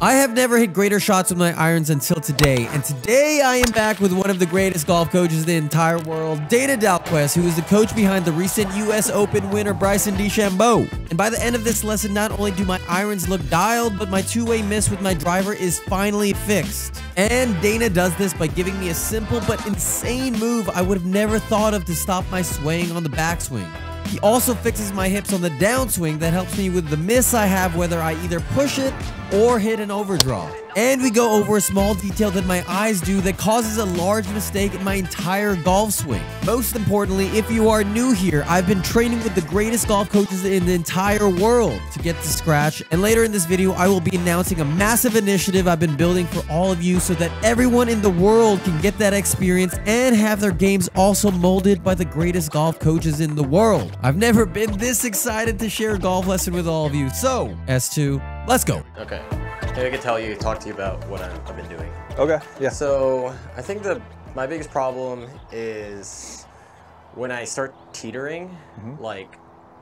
I have never hit greater shots with my irons until today, and today I am back with one of the greatest golf coaches in the entire world, Dana Dalquist, who is the coach behind the recent US Open winner Bryson DeChambeau. And by the end of this lesson, not only do my irons look dialed, but my two-way miss with my driver is finally fixed. And Dana does this by giving me a simple but insane move I would have never thought of to stop my swaying on the backswing. He also fixes my hips on the downswing that helps me with the miss I have whether I either push it or hit an overdraw. And we go over a small detail that my eyes do that causes a large mistake in my entire golf swing. Most importantly, if you are new here, I've been training with the greatest golf coaches in the entire world to get to scratch, and later in this video I will be announcing a massive initiative I've been building for all of you so that everyone in the world can get that experience and have their games also molded by the greatest golf coaches in the world. I've never been this excited to share a golf lesson with all of you, so S2, let's go. Okay. Maybe I could talk to you about what I've been doing. Okay, yeah. So I think my biggest problem is when I start teetering, like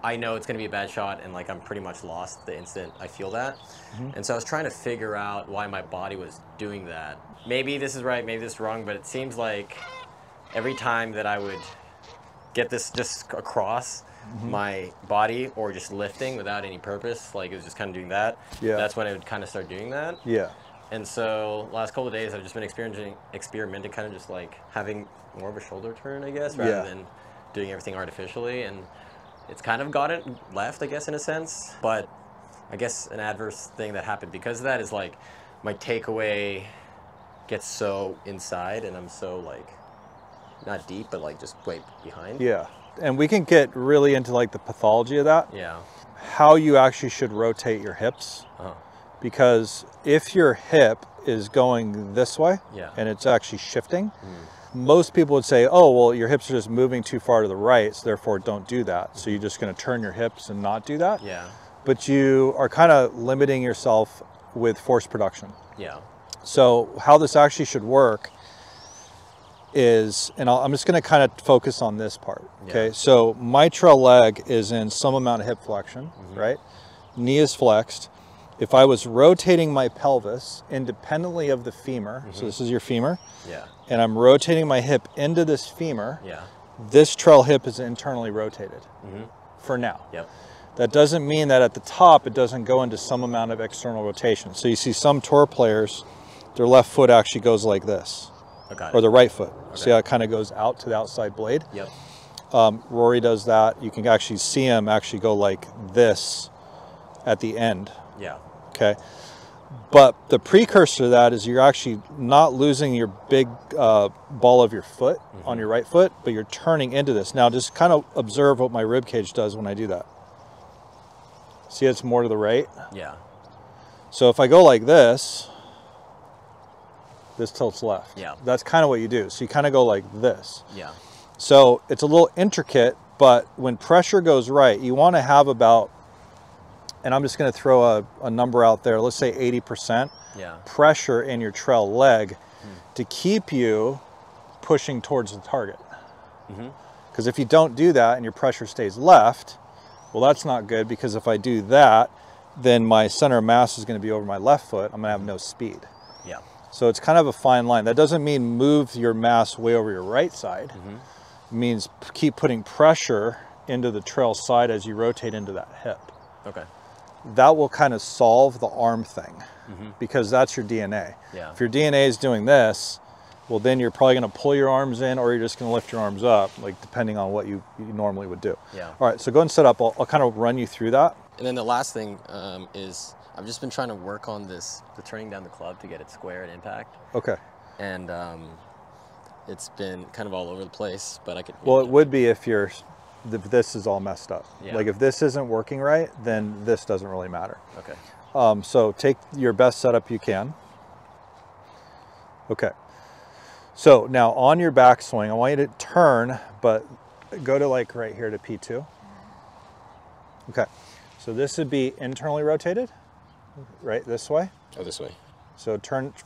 I know it's gonna be a bad shot and like I'm pretty much lost the instant I feel that. And so I was trying to figure out why my body was doing that. Maybe this is right, maybe this is wrong, but it seems like every time that I would get this just across my body or just lifting without any purpose, like it was just kind of doing that. Yeah. That's when I would kind of start doing that. Yeah. And so last couple of days I've just been experimenting kind of just like having more of a shoulder turn, I guess, rather than doing everything artificially. And it's kind of gotten left, I guess, in a sense. But I guess an adverse thing that happened because of that is like my takeaway gets so inside and I'm so like, not deep, but like just way behind. Yeah. And we can get really into like the pathology of that. Yeah. How you actually should rotate your hips. Because if your hip is going this way and it's actually shifting, most people would say, oh, well, your hips are just moving too far to the right, so therefore don't do that. So you're just going to turn your hips and not do that. Yeah. But you are kind of limiting yourself with force production. Yeah. So how this actually should work is, and I'm just going to kind of focus on this part. Okay. So my trail leg is in some amount of hip flexion, right? Knee is flexed. If I was rotating my pelvis independently of the femur, so this is your femur, and I'm rotating my hip into this femur, this trail hip is internally rotated for now. That doesn't mean that at the top it doesn't go into some amount of external rotation. So you see some tour players, their left foot actually goes like this, or the right foot. See how it kind of goes out to the outside blade? Rory does that. You can actually see him actually go like this at the end. Okay. But the precursor to that is you're actually not losing your big ball of your foot on your right foot, but you're turning into this. Now just kind of observe what my rib cage does when I do that. See, it's more to the right? So if I go like this tilts left. That's kind of what you do. So you kind of go like this. So it's a little intricate, but when pressure goes right, you want to have about, and I'm just going to throw a number out there, let's say 80% pressure in your trail leg to keep you pushing towards the target. Because if you don't do that and your pressure stays left, well, that's not good, because if I do that, then my center of mass is going to be over my left foot. I'm going to have no speed. So it's kind of a fine line. That doesn't mean move your mass way over your right side. It means keep putting pressure into the trail side as you rotate into that hip. That will kind of solve the arm thing, because that's your DNA. If your DNA is doing this, well, then you're probably going to pull your arms in, or you're just going to lift your arms up, like depending on what you normally would do. All right, so go and set up. I'll kind of run you through that. And then the last thing is I've just been trying to work on the turning down the club to get it square at impact. And it's been kind of all over the place, but I could. Well, it would be if this is all messed up. Like if this isn't working right, then this doesn't really matter. So take your best setup you can. So now on your backswing, I want you to turn, but go to like right here to P2. So this would be internally rotated, right this way. Oh, this way. So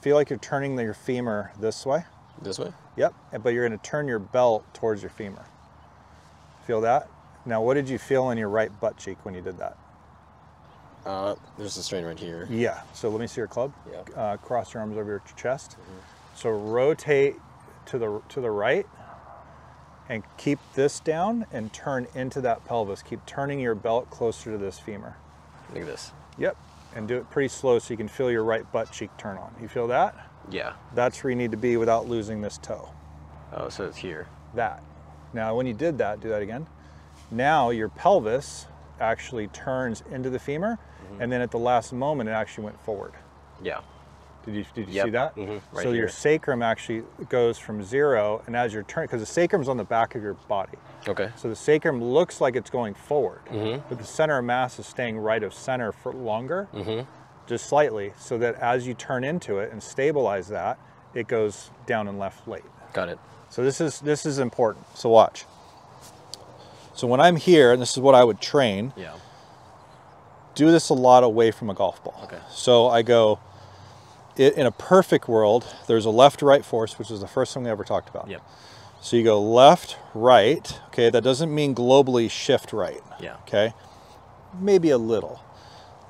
feel like you're turning your femur this way. This way? Yep, but you're going to turn your belt towards your femur. Feel that? Now, what did you feel in your right butt cheek when you did that? There's a strain right here. Yeah, so let me see your club. Yeah. Cross your arms over your chest. So rotate to the right and keep this down and turn into that pelvis. Keep turning your belt closer to this femur. Look at this. Yep, and do it pretty slow so you can feel your right butt cheek turn on. You feel that? Yeah. That's where you need to be without losing this toe. Oh, so it's here. That. Now, when you did that, do that again. Now your pelvis actually turns into the femur, and then at the last moment, it actually went forward. Yeah. Did you Yep. see that? Right So your here. sacrum actually goes from 0, and as you're turning, because the sacrum's on the back of your body. Okay. So the sacrum looks like it's going forward, but the center of mass is staying right of center for longer, just slightly, so that as you turn into it and stabilize that, it goes down and left late. Got it. So this is important. So watch. So when I'm here, and this is what I would train, Yeah. do this a lot away from a golf ball. Okay. So I go, in a perfect world, there's a left-right force, which is the first thing we ever talked about. Yep. So you go left, right. Okay, that doesn't mean globally shift right. Yeah. Okay, maybe a little.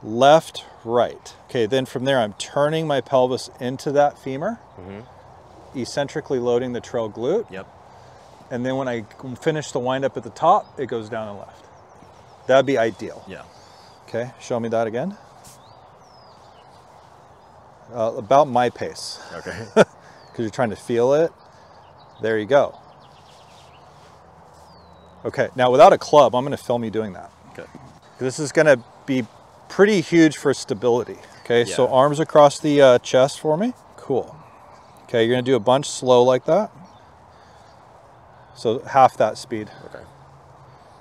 Left, right. Okay, then from there, I'm turning my pelvis into that femur, eccentrically loading the trail glute. Yep. And then when I finish the wind up at the top, it goes down and left. That'd be ideal. Yeah. Okay, show me that again. About my pace. Okay. Because you're trying to feel it. There you go. Okay, now without a club, I'm going to film you doing that. Okay. This is going to be pretty huge for stability. Okay, Yeah. so arms across the chest for me. Cool. Okay, you're going to do a bunch slow like that. So half that speed. Okay.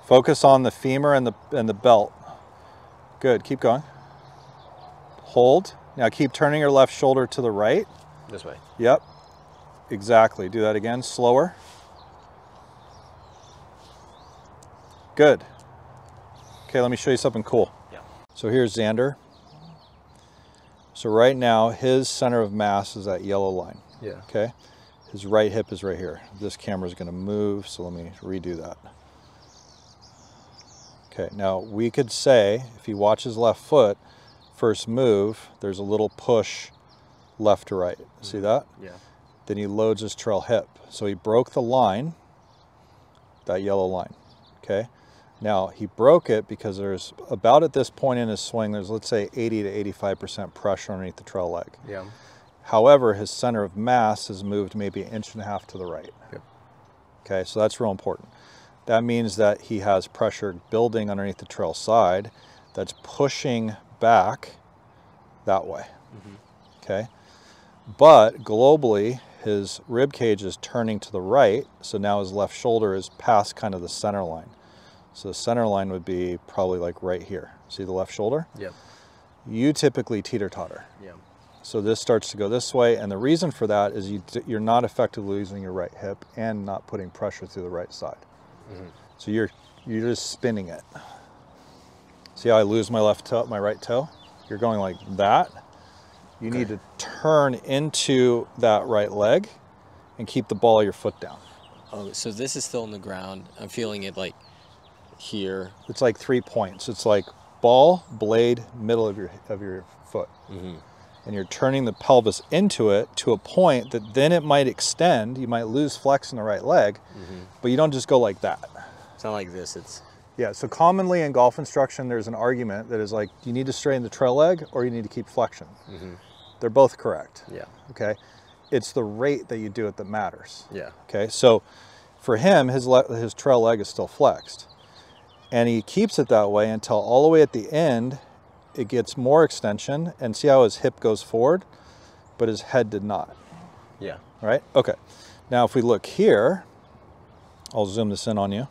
Focus on the femur and the belt. Good, keep going. Hold. Now keep turning your left shoulder to the right. This way. Yep, exactly. Do that again, slower. Good. Okay, let me show you something cool. Yeah. So here's Xander. So right now, his center of mass is that yellow line. Yeah. Okay, his right hip is right here. This camera is going to move, so let me redo that. Okay, now we could say, if he watches left foot, first move, there's a little push left to right. See that? Yeah. Then he loads his trail hip. So he broke the line, that yellow line, okay? Now he broke it because there's about at this point in his swing, there's let's say 80 to 85% pressure underneath the trail leg. Yeah. However, his center of mass has moved maybe 1.5 inches to the right. Yep. Okay, so that's real important. That means that he has pressure building underneath the trail side that's pushing back that way. Okay, but globally his rib cage is turning to the right, so now his left shoulder is past kind of the center line. So the center line would be probably like right here. See the left shoulder? Yep. You typically teeter-totter. Yeah. So this starts to go this way, and the reason for that is you're not effectively using your right hip and not putting pressure through the right side. So you're just spinning it. See how I lose my left toe, my right toe? You're going like that. You need to turn into that right leg and keep the ball of your foot down. Oh, so this is still on the ground. I'm feeling it like here. It's like 3 points. It's like ball, blade, middle of your foot. And you're turning the pelvis into it to a point that then it might extend. You might lose flex in the right leg, but you don't just go like that. It's not like this. It's Yeah, so commonly in golf instruction, there's an argument that is like, you need to straighten the trail leg or you need to keep flexion. They're both correct. yeah. Okay, it's the rate that you do it that matters. Yeah. Okay, so for him, his trail leg is still flexed, and he keeps it that way until all the way at the end, it gets more extension, and see how his hip goes forward, but his head did not. Yeah. Right? Okay. Now if we look here, I'll zoom this in on you.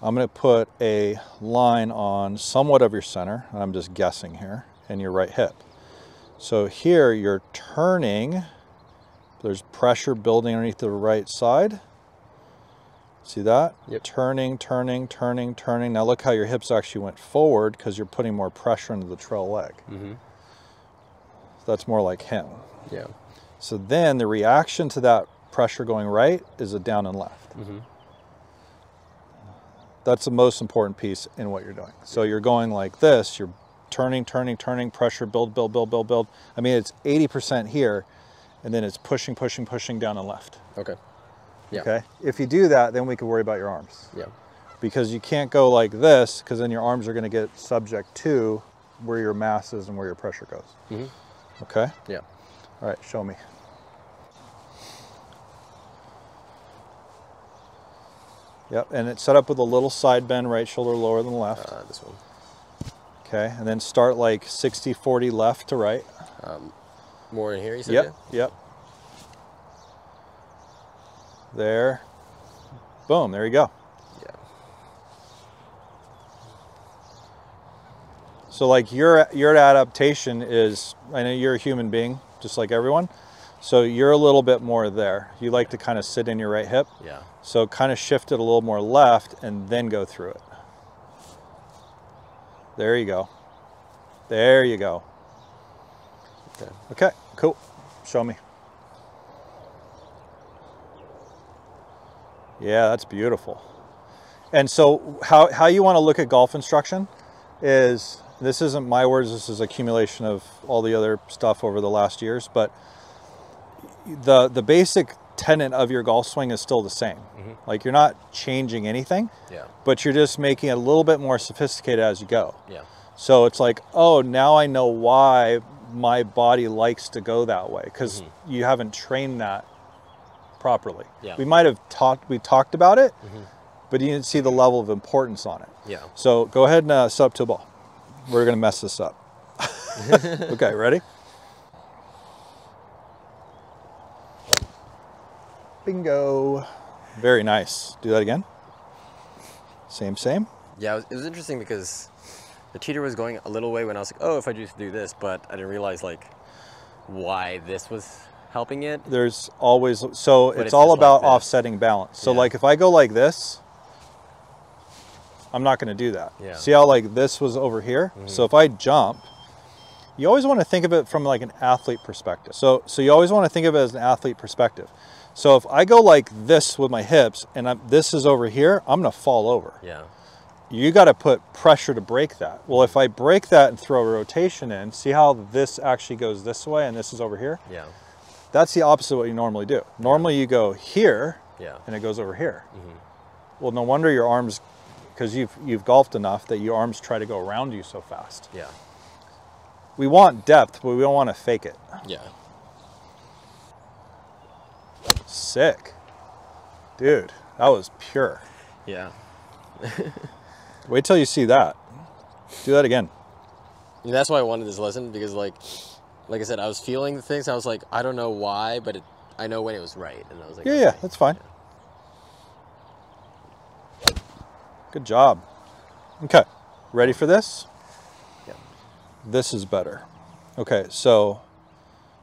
I'm going to put a line on somewhat of your center, and I'm just guessing here, and your right hip. So here you're turning, there's pressure building underneath the right side. See that? Yep. Turning, turning, turning, turning. Now look how your hips actually went forward because you're putting more pressure into the trail leg. That's more like him. Yeah. So then the reaction to that pressure going right is a down and left. That's the most important piece in what you're doing. So you're going like this, you're turning, turning, turning, pressure, build, build, build, build, build. I mean, it's 80% here, and then it's pushing, pushing, pushing down and left. Okay. Yeah. Okay. If you do that, then we can worry about your arms. Yeah. Because you can't go like this, because then your arms are going to get subject to where your mass is and where your pressure goes. Mm-hmm. Okay? Yeah. All right, show me. Yep, and it's set up with a little side bend, right shoulder lower than left. This one. Okay, and then start like 60-40 left to right. More in here, you said? Yep, Yeah? yep. There. Boom, there you go. Yeah. So like your adaptation is, I know you're a human being, just like everyone. So you're a little bit more there. You like to kind of sit in your right hip. Yeah. So kind of shift it a little more left and then go through it. There you go. There you go. Okay. Okay, cool. Show me. Yeah, that's beautiful. And so how you want to look at golf instruction is, this isn't my words, this is accumulation of all the other stuff over the last years, but the basic tenet of your golf swing is still the same. Mm-hmm. Like you're not changing anything, yeah, but you're just making it a little bit more sophisticated as you go. Yeah. So it's like, oh, now I know why my body likes to go that way, because mm-hmm. you haven't trained that properly. Yeah. We might have talked about it, mm-hmm. but you didn't see the level of importance on it. Yeah. So go ahead and set up to a ball. We're gonna mess this up. Okay, ready? Bingo. Very nice. Do that again. Same. Yeah, it was interesting because the teeter was going a little way when I was like, oh, if I just do this, but I didn't realize like why this was helping it. There's always, so it's it's all about like offsetting balance. So yeah. like if I go like this, I'm not gonna do that. Yeah. See how like this was over here? Mm-hmm. So if I jump, you always wanna think of it from like an athlete perspective. So you always wanna think of it as an athlete perspective. So if I go like this with my hips and this is over here, I'm gonna fall over. Yeah. You gotta put pressure to break that. Well, if I break that and throw a rotation in, see how this actually goes this way and this is over here? Yeah. That's the opposite of what you normally do. Normally you go here, yeah, and it goes over here. Mm-hmm. Well, no wonder your arms, because you've golfed enough that your arms try to go around you so fast. Yeah. We want depth, but we don't want to fake it. Yeah. Sick. Dude, that was pure. Yeah. Wait till you see that. Do that again. And that's why I wanted this lesson, because like I said, I was feeling the things. I was like, I don't know why, but I know when it was right. And I was like, yeah, okay. yeah, that's fine. Yeah. Good job. Okay, ready for this? Yeah. This is better. Okay, so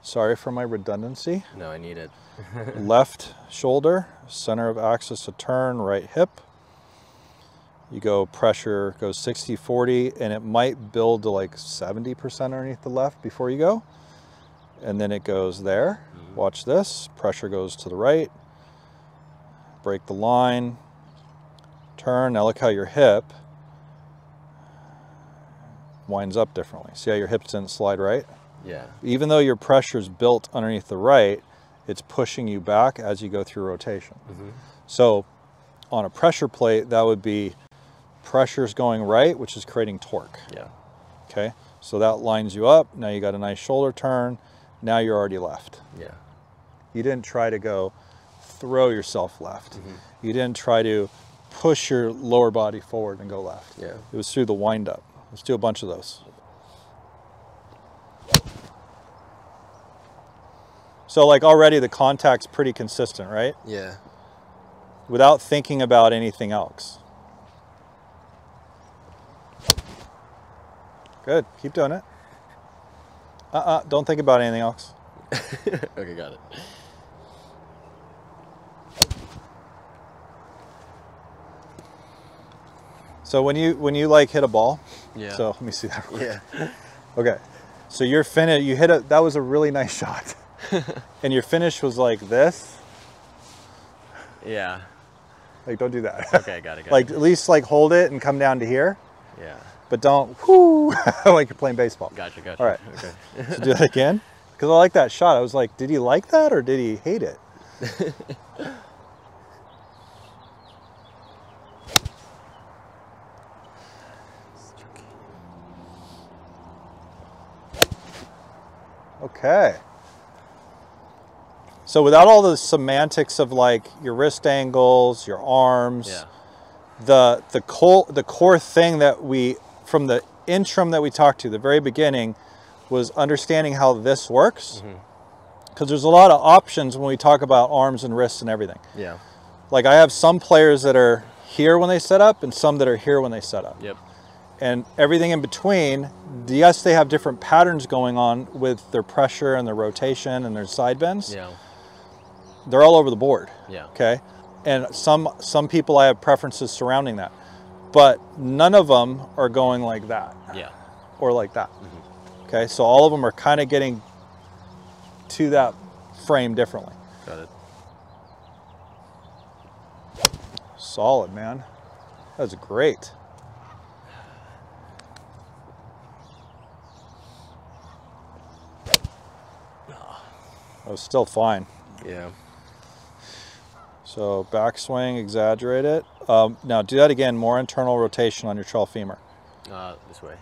sorry for my redundancy. No, I need it. Left shoulder, center of axis of turn, right hip. You go pressure, goes 60-40, and it might build to like 70% underneath the left before you go. And then it goes there. Mm-hmm. Watch this. Pressure goes to the right. Break the line. Turn. Now look how your hip winds up differently. See how your hips didn't slide right? Yeah. Even though your pressure's built underneath the right, it's pushing you back as you go through rotation. Mm-hmm. So on a pressure plate, that would be pressure's going right, which is creating torque. Yeah. Okay. So that lines you up. Now you got a nice shoulder turn. Now you're already left. Yeah. You didn't try to go throw yourself left. Mm-hmm. You didn't try to push your lower body forward and go left. Yeah. It was through the wind up. Let's do a bunch of those. So like already the contact's pretty consistent, right? Yeah. Without thinking about anything else. Good, keep doing it. Don't think about anything else. Okay, got it. So when you like hit a ball, yeah. So let me see that. Yeah. Okay, so you're finished. You hit it. That was a really nice shot. And your finish was like this. Yeah. Like don't do that. Okay, got it. Like at least like hold it and come down to here. Yeah. but don't whoo like you're playing baseball. Gotcha, gotcha. All right. Okay. So do that again. Because I like that shot. I was like, did he like that or did he hate it? Okay. So without all the semantics of like your wrist angles, your arms, Yeah. the core thing that we, from the interim that we talked to, the very beginning, was understanding how this works. Because there's a lot of options when we talk about arms and wrists and everything. Yeah. Like I have some players that are here when they set up and some that are here when they set up. Yep. And everything in between, yes, they have different patterns going on with their pressure and their rotation and their side bends. Yeah. They're all over the board. Yeah. Okay. And some people I have preferences surrounding that, but none of them are going like that. Yeah. Or like that. Okay. So all of them are kind of getting to that frame differently. Got it. Solid, man. That was great. That was still fine. Yeah. So backswing, exaggerate it. Now do that again, more internal rotation on your trail femur. This way.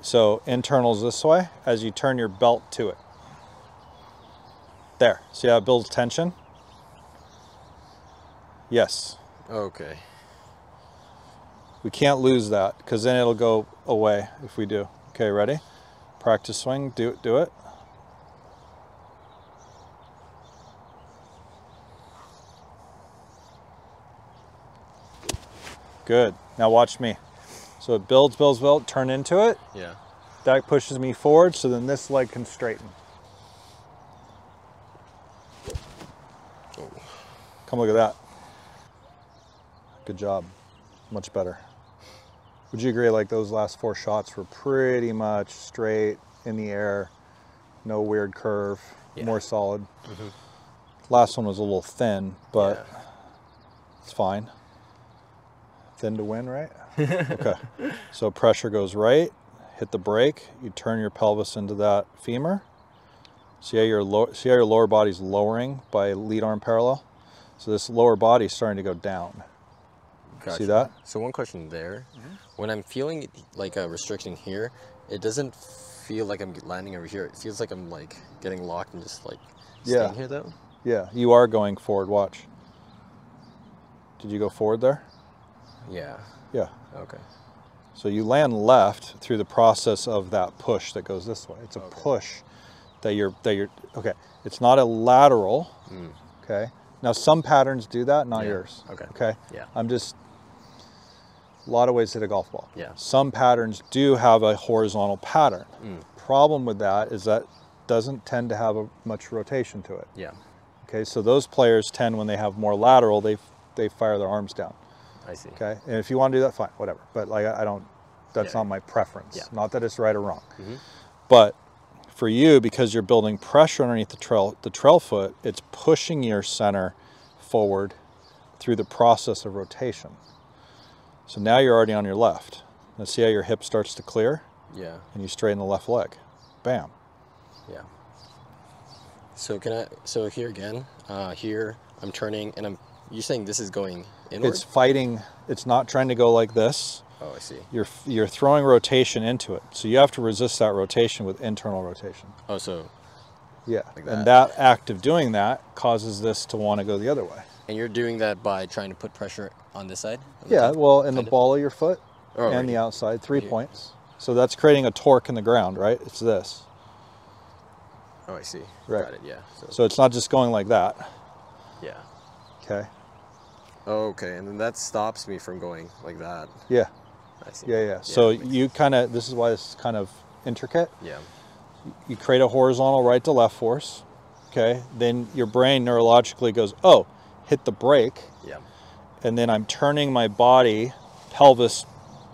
So internals this way as you turn your belt to it. There. See how it builds tension? Yes. Okay. We can't lose that because then it'll go away if we do. Okay, ready? Practice swing. Do it. Good. Now watch me. So it builds, turn into it. Yeah. That pushes me forward, so then this leg can straighten. Oh. Come look at that. Good job. Much better. Would you agree like those last 4 shots were pretty much straight in the air, no weird curve, more solid? Last one was a little thin, but it's fine. Thin to win, right? Okay. So pressure goes right, hit the brake, you turn your pelvis into that femur. See how your lower body's lowering by lead arm parallel? So this lower body's starting to go down. Gotcha. See that? So one question there. When I'm feeling like a restriction here, it doesn't feel like I'm landing over here. It feels like I'm like getting locked and just like staying here though. Yeah, you are going forward, watch. Did you go forward there? Yeah. Yeah. Okay. So you land left through the process of that push that goes this way. It's a push that you're, okay. It's not a lateral, okay? Now some patterns do that, not yours. Okay. Okay? Yeah. I'm just, a lot of ways to hit a golf ball. Yeah. Some patterns do have a horizontal pattern. Problem with that is that doesn't tend to have much rotation to it. Yeah. Okay, so those players tend, when they have more lateral, they fire their arms down. I see. Okay, and if you want to do that, fine, whatever. But like I don't, that's not my preference. Yeah. Not that it's right or wrong. But for you, because you're building pressure underneath the trail foot, it's pushing your center forward through the process of rotation. So now you're already on your left. Now see how your hip starts to clear? Yeah. And you straighten the left leg. Bam. Yeah. So so here again, here I'm turning and you're saying this is going inward? It's fighting, it's not trying to go like this. Oh, I see. You're throwing rotation into it. So you have to resist that rotation with internal rotation. Oh, so. Yeah, like that. And that act of doing that causes this to want to go the other way. And you're doing that by trying to put pressure on this side? Yeah, well, in the ball of your foot and right. the outside, 3 points. So that's creating a torque in the ground, right? It's this. Oh, I see. Right. Got it, yeah. So it's not just going like that. Yeah. Okay. Oh, okay, and then that stops me from going like that. Yeah. I see. Yeah. So you kind of, this is why this is kind of intricate. Yeah. You create a horizontal right to left force. Okay. Then your brain neurologically goes, oh, hit the brake. Yeah. And then I'm turning my body, pelvis,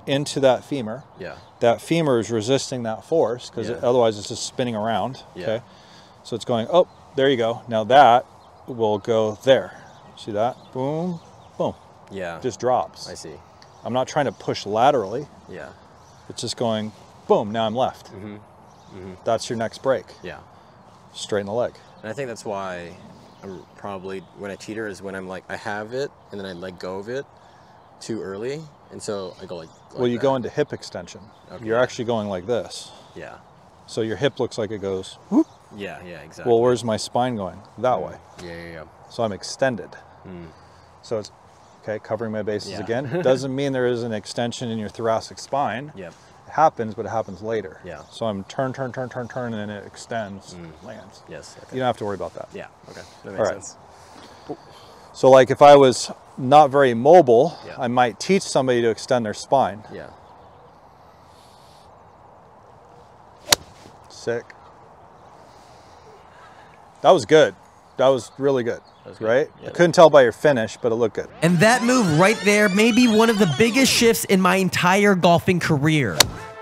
into that femur. Yeah. That femur is resisting that force because otherwise it's just spinning around. Yeah. Okay. So it's going, oh, there you go. Now that will go there. See that? Boom, boom. Yeah. Just drops. I see. I'm not trying to push laterally. Yeah. It's just going, boom, now I'm left. That's your next break. Yeah. Straighten the leg. And I think that's why I'm probably, when I teeter is when I'm like, I have it, and then I let go of it too early. And so I go like well, you that. go into hip extension. Okay, You're yeah. actually going like this. Yeah. So your hip looks like it goes, whoop. Yeah, yeah, exactly. Well, where's my spine going? That way. Yeah, yeah, yeah. So I'm extended. So it's, okay, covering my bases Yeah. again. Doesn't mean there is an extension in your thoracic spine. Yep. It happens, but it happens later. Yeah. So I'm turn, and then it extends, lands. Yes. Okay. You don't have to worry about that. Yeah. Okay. That makes All right. sense. So like if I was not very mobile, Yeah. I might teach somebody to extend their spine. Yeah. Sick. That was good. That was really good, was good. right? Yeah. I couldn't tell by your finish, but it looked good. And that move right there may be one of the biggest shifts in my entire golfing career.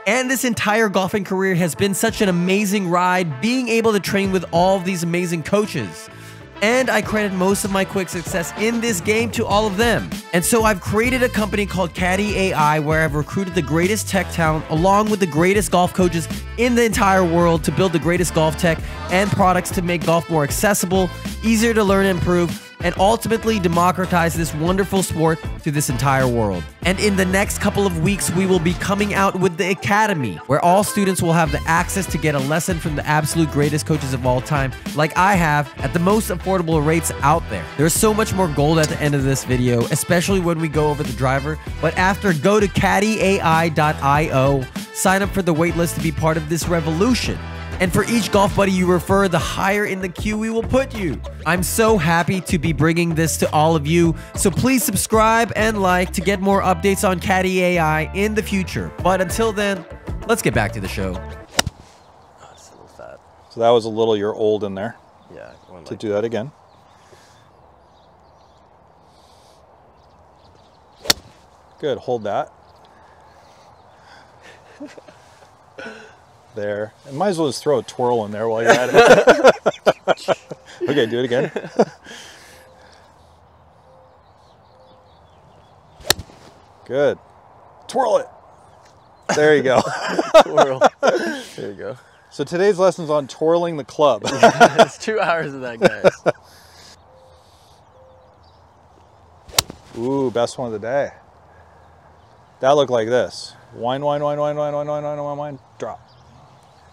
And this entire golfing career has been such an amazing ride, being able to train with all of these amazing coaches. And I credit most of my quick success in this game to all of them. And so I've created a company called Caddy AI where I've recruited the greatest tech talent along with the greatest golf coaches in the entire world to build the greatest golf tech and products to make golf more accessible, easier to learn and improve, and ultimately democratize this wonderful sport to this entire world. And in the next couple of weeks, we will be coming out with the Academy, where all students will have the access to get a lesson from the absolute greatest coaches of all time, like I have, at the most affordable rates out there. There's so much more gold at the end of this video, especially when we go over the driver. But after, go to caddyai.io, sign up for the waitlist to be part of this revolution. And for each golf buddy you refer, the higher in the queue we will put you. I'm so happy to be bringing this to all of you, so please subscribe and like to get more updates on Caddy AI in the future. But until then, let's get back to the show. Oh, it's a little fat. So that was a little, you're old in there. Yeah. To do that again. Good, hold that. There. And might as well just throw a twirl in there while you're at it. Okay, do it again. Good. Twirl it. There you go. Twirl. There you go. So today's lesson's on twirling the club. It's 2 hours of that, guys. Ooh, best one of the day. That looked like this. Wine, drop.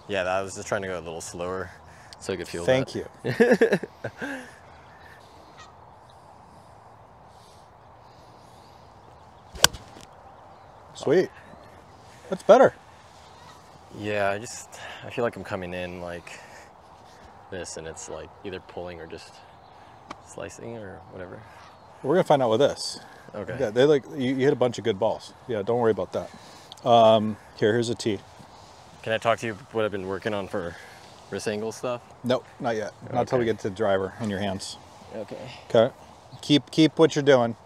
Yeah, I was just trying to go a little slower so I could feel Thank that. you. Sweet. That's better. Yeah, I feel like I'm coming in like this, and it's like either pulling or just slicing or whatever. We're gonna find out with this. Okay. Yeah, they like you hit a bunch of good balls. Yeah, don't worry about that. Here's a tee. Can I talk to you what I've been working on for wrist angle stuff? Nope, not yet. Not until we get to the driver in your hands. Okay. Okay. Keep what you're doing.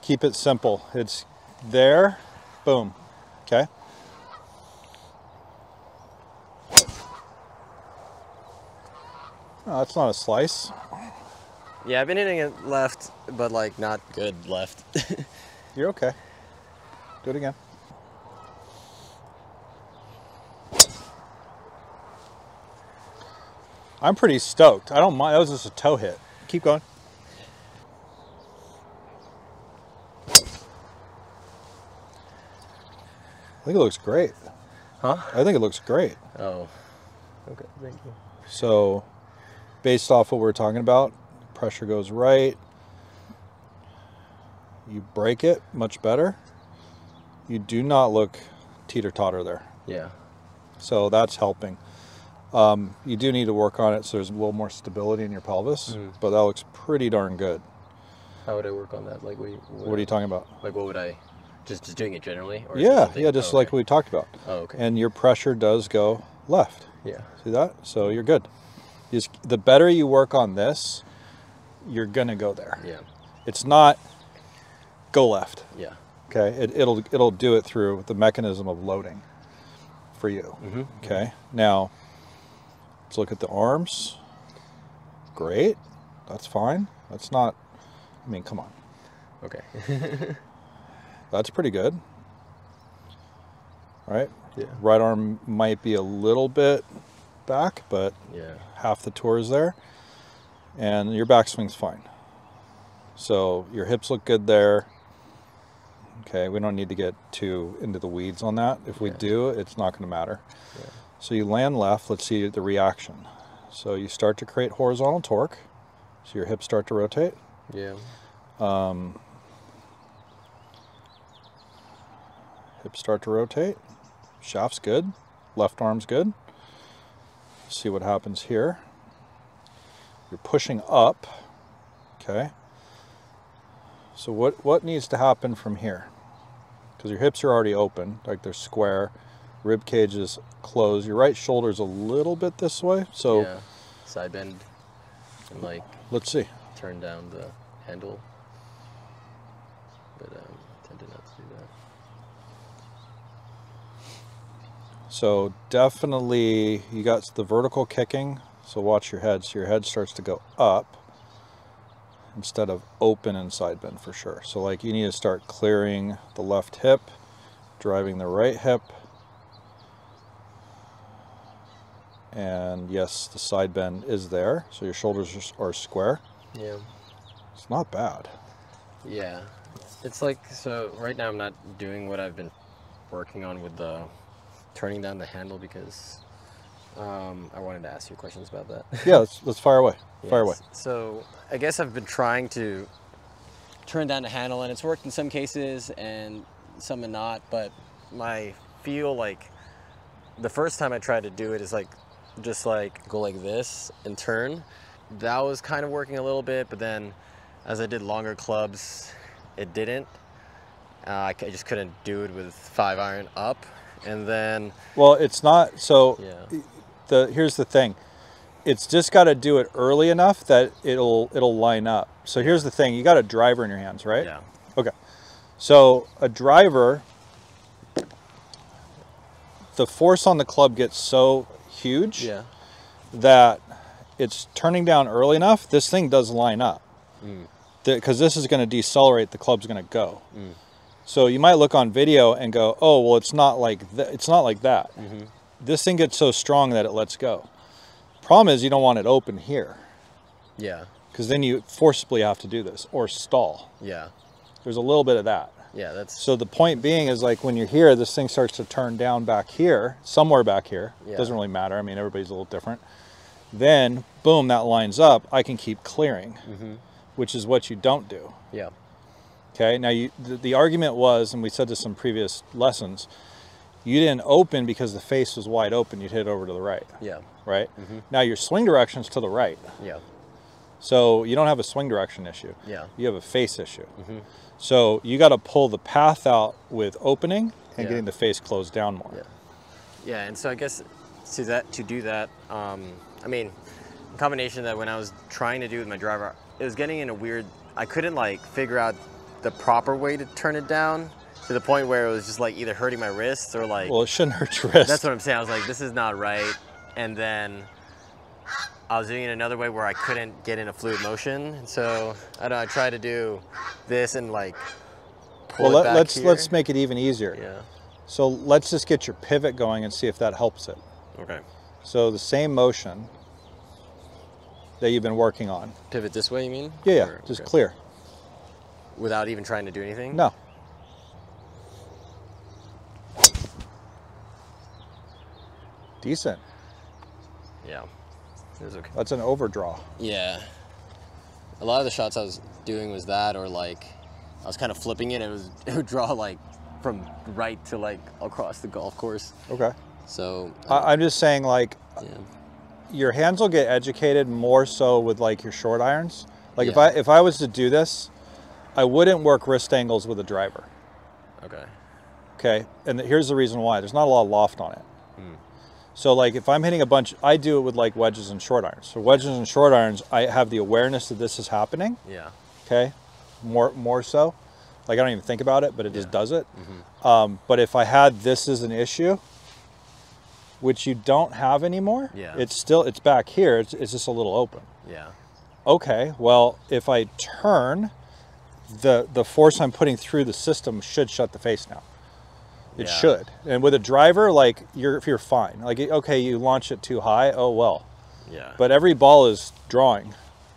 Keep it simple. It's there, boom. Okay. Oh, that's not a slice. Yeah, I've been hitting it left, but like not good left. You're okay. Do it again. I'm pretty stoked. I don't mind. That was just a toe hit. Keep going. I think it looks great. Huh? I think it looks great. Oh. Okay, thank you. So, based off what we're talking about, pressure goes right. You break it much better. You do not look teeter-totter there. Yeah. So that's helping. You do need to work on it so there's a little more stability in your pelvis, but that looks pretty darn good. How would I work on that? Like, What are you talking about? Like, what would I? Just doing it generally? Or Yeah, something? yeah, just Oh, like okay. we talked about. Oh, okay. And your pressure does go left. Yeah. See that? So you're good. The better you work on this, you're gonna go there. Yeah. It's not go left. Yeah. Okay, it'll do it through the mechanism of loading for you. Okay, now let's look at the arms. Great, that's fine. That's not, I mean, come on. Okay. That's pretty good. right? Yeah. Right arm might be a little bit back, but Yeah. half the tour is there. And your backswing's fine. So your hips look good there. Okay, we don't need to get too into the weeds on that. If we do, it's not going to matter. Yeah. So you land left, let's see the reaction. So you start to create horizontal torque. So your hips start to rotate. Yeah. Hips start to rotate. Shaft's good. Left arm's good. See what happens here. You're pushing up. Okay. So what needs to happen from here? Because your hips are already open, like they're square. Rib cage is closed. Your right shoulder's a little bit this way. So yeah. Side bend and like let's see. turn down the handle. But tend not to do that. So definitely you got the vertical kicking. So watch your head. So your head starts to go up instead of open and side bend for sure. So like you need to start clearing the left hip, driving the right hip. And yes, the side bend is there. So your shoulders are square. Yeah. It's not bad. Yeah. It's like, so right now I'm not doing what I've been working on with the turning down the handle because I wanted to ask you questions about that. Yeah, let's fire away. Fire away. So I guess I've been trying to turn down the handle and it's worked in some cases and some have not, but I feel like the first time I tried to do it is like, just like go like this and turn. That was kind of working a little bit, but then as I did longer clubs, it didn't. I just couldn't do it with 5-iron up. And then, well, it's not, so yeah. Here's the thing. It's just got to do it early enough that it'll line up. So here's the thing. You got a driver in your hands, right? Yeah. Okay. So a driver, the force on the club gets so huge that it's turning down early enough. This thing does line up because this is going to decelerate. The club's going to go. So you might look on video and go, oh, well, it's not like it's not like that. This thing gets so strong that it lets go. Problem is you don't want it open here. Yeah. Because then you forcibly have to do this or stall. Yeah. There's a little bit of that. Yeah, that's... So the point being is like when you're here, this thing starts to turn down back here, somewhere back here. Yeah. Doesn't really matter. I mean, everybody's a little different. Then, boom, that lines up. I can keep clearing, which is what you don't do. Yeah. Okay, now the argument was, and we said this in previous lessons, you didn't open because the face was wide open. You'd hit over to the right. Yeah. Right? Now your swing direction's to the right. Yeah. So you don't have a swing direction issue. Yeah. You have a face issue. So you got to pull the path out with opening and getting the face closed down more. Yeah. Yeah, and so I guess to do that, I mean, a combination that when I was trying to do with my driver, it was getting in a weird, I couldn't like figure out the proper way to turn it down to the point where it was just like either hurting my wrists or like... Well, it shouldn't hurt your wrist. That's what I'm saying. I was like, this is not right. And then I was doing it another way where I couldn't get in a fluid motion. And so I don't know, I tried to do this and like pull it back here. Let's make it even easier. Yeah. So let's just get your pivot going and see if that helps it. Okay. So the same motion that you've been working on. Pivot this way, you mean? Yeah, or, just okay. clear. Without even trying to do anything? No. Decent. Yeah. It was okay. That's an overdraw. Yeah. A lot of the shots I was doing was that, or like I was kind of flipping it. It would draw like from right to like across the golf course. Okay. So I'm just saying, like, your hands will get educated more so with like your short irons. Like if I was to do this, I wouldn't work wrist angles with a driver. Okay. Okay. And here's the reason why. There's not a lot of loft on it. So like if I'm hitting a bunch, I do it with like wedges and short irons. So wedges and short irons, I have the awareness that this is happening. Yeah. Okay. More so. Like I don't even think about it, but it just does it. But if I had this as an issue, which you don't have anymore, it's back here. It's just a little open. Yeah. Okay. Well, if I turn, the force I'm putting through the system should shut the face now. It should. And with a driver, like if you're fine. Like, okay, you launch it too high, oh well. Yeah. But every ball is drawing.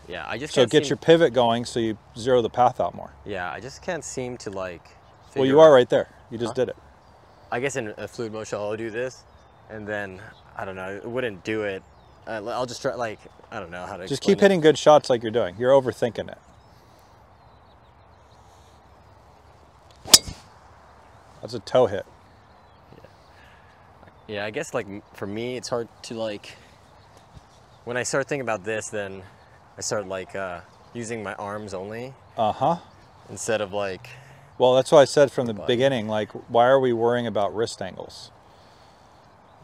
Yeah, I just so can't get your pivot going so you zero the path out more. Yeah, I just can't seem to like. Well, you are right there. You just did it. I guess in a fluid motion, I'll do this, and then I don't know. It wouldn't do it. I'll just try. Like, I don't know how to. Just keep hitting good shots like you're doing. You're overthinking it. That's a toe hit. Yeah, I guess like for me, it's hard to like. When I start thinking about this, then I start like using my arms only. Instead of like. Well, that's why I said from the beginning, like, why are we worrying about wrist angles?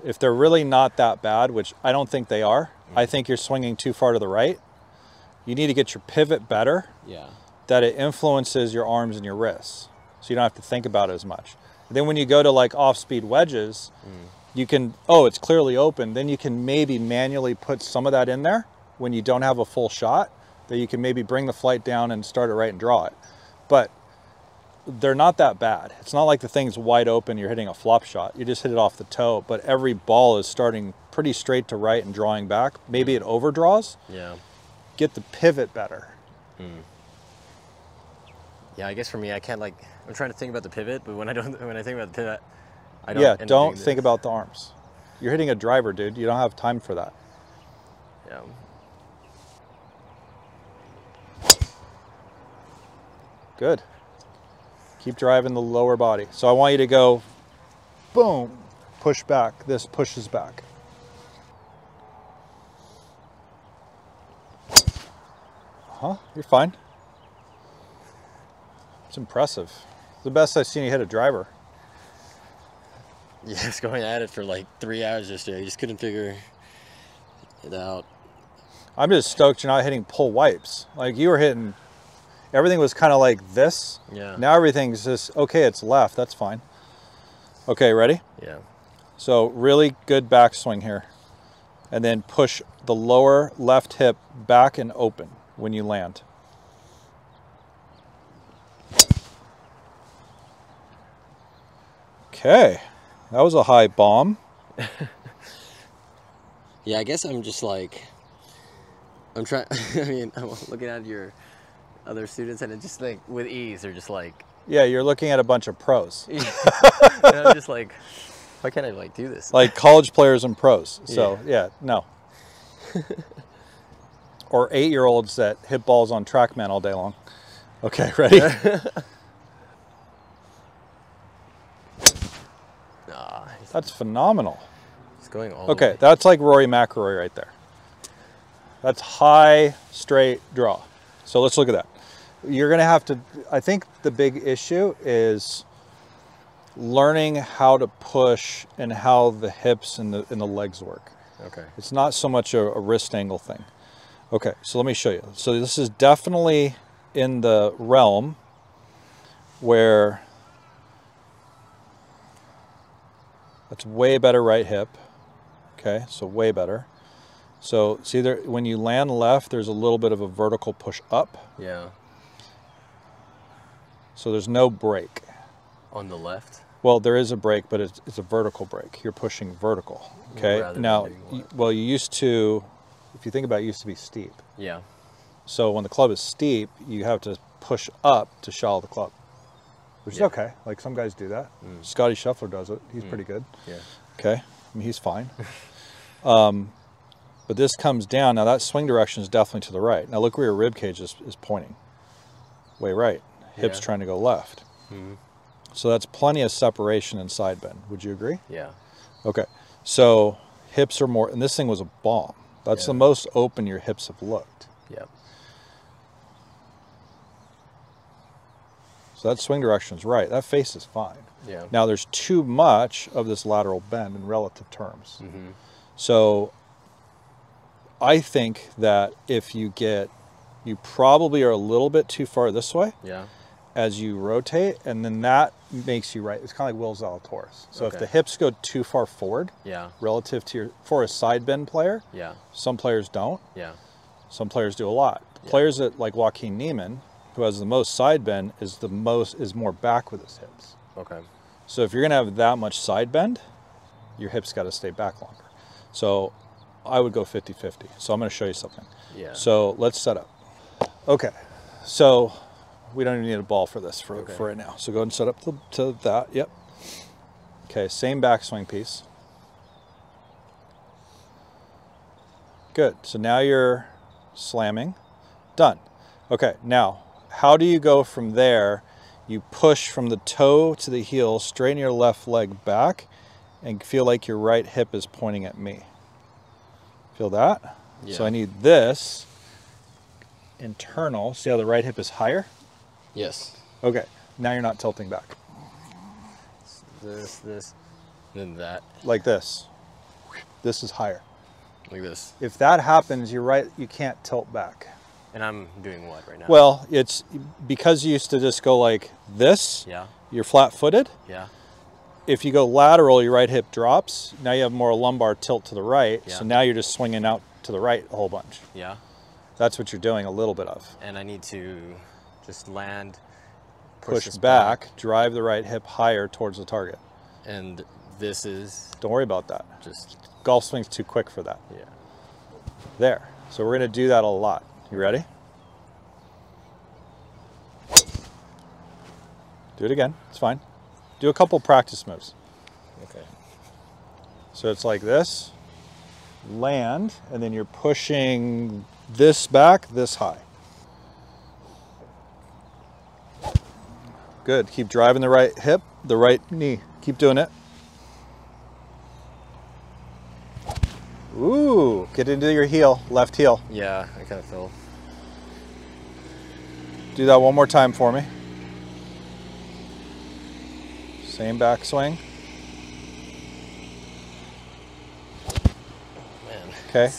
If they're really not that bad, which I don't think they are, I think you're swinging too far to the right. You need to get your pivot better. Yeah. That it influences your arms and your wrists, so you don't have to think about it as much. And then when you go to like off-speed wedges, you can, oh, it's clearly open. Then you can maybe manually put some of that in there when you don't have a full shot, that you can maybe bring the flight down and start it right and draw it. But they're not that bad. It's not like the thing's wide open, you're hitting a flop shot. You just hit it off the toe, but every ball is starting pretty straight to right and drawing back. Maybe it overdraws. Yeah. Get the pivot better. Yeah, I guess for me, I can't like, I'm trying to think about the pivot, but when I think about the pivot, I don't. Yeah, don't think about the arms. You're hitting a driver, dude. You don't have time for that. Yeah. Good. Keep driving the lower body. So I want you to go, boom, push back. This pushes back. You're fine. It's impressive. It's the best I've seen you hit a driver. Yeah, I was going at it for like 3 hours yesterday. I just couldn't figure it out. I'm just stoked you're not hitting pull wipes. Like you were hitting, everything was kind of like this. Yeah. Now everything's just, okay, it's left, that's fine. Okay, ready? Yeah. So really good backswing here. And then push the lower left hip back and open when you land. Okay, that was a high bomb. Yeah, I guess I'm just like, I'm trying, I mean, I'm looking at your other students and it's just like, with ease, they're just like. Yeah, you're looking at a bunch of pros. And I'm just like, why can't I like do this? Like college players and pros. So yeah, no. Or 8-year-olds that hit balls on TrackMan all day long. Okay, ready? That's phenomenal. It's going all Okay, the way. that's like Rory McIlroy right there. That's high, straight draw. So let's look at that. You're gonna have to, I think the big issue is learning how to push and how the hips and the legs work. Okay. It's not so much a wrist angle thing. Okay, so let me show you. So this is definitely in the realm where that's way better right hip. Okay, so way better. So see there, when you land left, there's a little bit of a vertical push up. Yeah. So there's no break. On the left? Well, there is a break, but it's a vertical break. You're pushing vertical. Okay. Now, well, you used to, if you think about it, it used to be steep. Yeah. So when the club is steep, you have to push up to shallow the club, which is okay. Like some guys do that. Scotty Scheffler does it. He's pretty good. Yeah. Okay. I mean, he's fine. But this comes down. Now that swing direction is definitely to the right. Now look where your rib cage is pointing. Way right. Hips trying to go left. So that's plenty of separation and side bend. Would you agree? Yeah. Okay. So hips are more, and this thing was a bomb. That's the most open your hips have looked. Yep. So that swing direction is right. That face is fine. Yeah. Now there's too much of this lateral bend in relative terms. So I think that if you probably are a little bit too far this way. Yeah. As you rotate, and then that makes you right. It's kind of like Will Zalatoris. So if the hips go too far forward, relative to for a side bend player, some players don't. Yeah. Some players do a lot. Players that like Joaquin Niemann, who has the most side bend, is more back with his hips. Okay. So if you're gonna have that much side bend, your hips gotta stay back longer. So I would go 50-50. So I'm gonna show you something. Yeah. So let's set up. Okay, so we don't even need a ball for this for right now. So go ahead and set up to that, yep. Okay, same backswing piece. Good, so now you're slamming, done. Okay, now, how do you go from there? You push from the toe to the heel, straighten your left leg back, and feel like your right hip is pointing at me. Feel that? Yeah. So I need this internal. See how the right hip is higher? Yes. Okay, now you're not tilting back. This, then that. Like this. This is higher. Like this. If that happens, you're right, you can't tilt back. And I'm doing what right now? Well, it's because you used to just go like this. Yeah. You're flat-footed. Yeah. If you go lateral, your right hip drops. Now you have more lumbar tilt to the right. Yeah. So now you're just swinging out to the right a whole bunch. Yeah. That's what you're doing a little bit of. And I need to just land, Push this back, drive the right hip higher towards the target. And this is Don't worry about that. just, Golf swing's too quick for that. yeah. There. So we're going to do that a lot. You ready? Do it again. It's fine. Do a couple practice moves. Okay. So it's like this, land, and then you're pushing this back, this high. Good. Keep driving the right hip, the right knee. Keep doing it. Ooh, get into your heel, left heel. Yeah, I kind of feel. Do that one more time for me. Same backswing. Man. Okay. I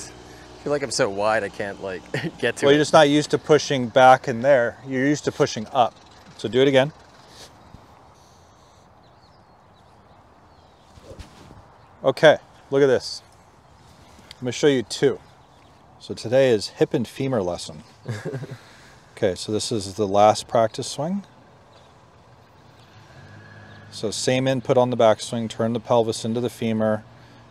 feel like I'm so wide I can't like get to Well, it. you're just not used to pushing back and there. You're used to pushing up. So do it again. Okay, look at this. I'm gonna show you two. So today is hip and femur lesson. Okay, so this is the last practice swing. So same input on the backswing, turn the pelvis into the femur,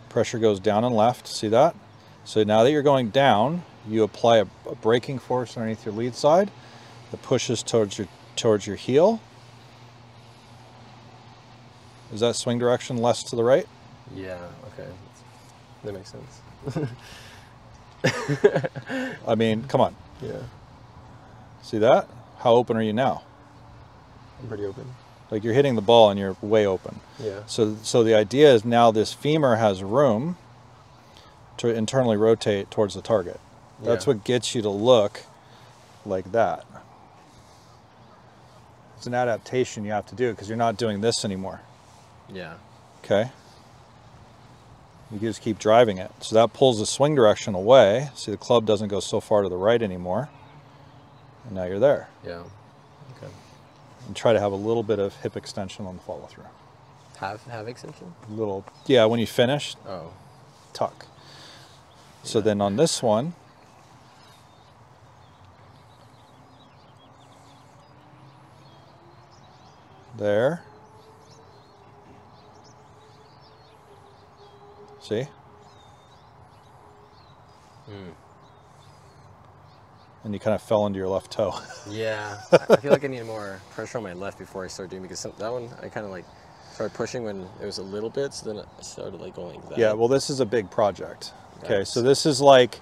pressure goes down and left, see that? So now that you're going down, you apply a braking force underneath your lead side that pushes towards your heel. Is that swing direction less to the right? Yeah, okay. That makes sense. I mean, come on. Yeah, See that? How open are you now? I'm pretty open. Like you're hitting the ball and you're way open. Yeah. So the idea is now this femur has room to internally rotate towards the target. That's Yeah. what gets you to look like that. It's an adaptation you have to do because you're not doing this anymore. Yeah. Okay. You just keep driving it. So that pulls the swing direction away. See, the club doesn't go so far to the right anymore. And now you're there. Yeah. Okay. And try to have a little bit of hip extension on the follow through. Have extension? Little, yeah, when you finish, Oh. tuck. So then on this one, there. See? And you kind of fell into your left toe. Yeah. I feel like I need more pressure on my left before I start doing, because that one I kind of like started pushing when it was a little bit, so then I started like going like that. Yeah, well, this is a big project. Okay, Nice. so this is like,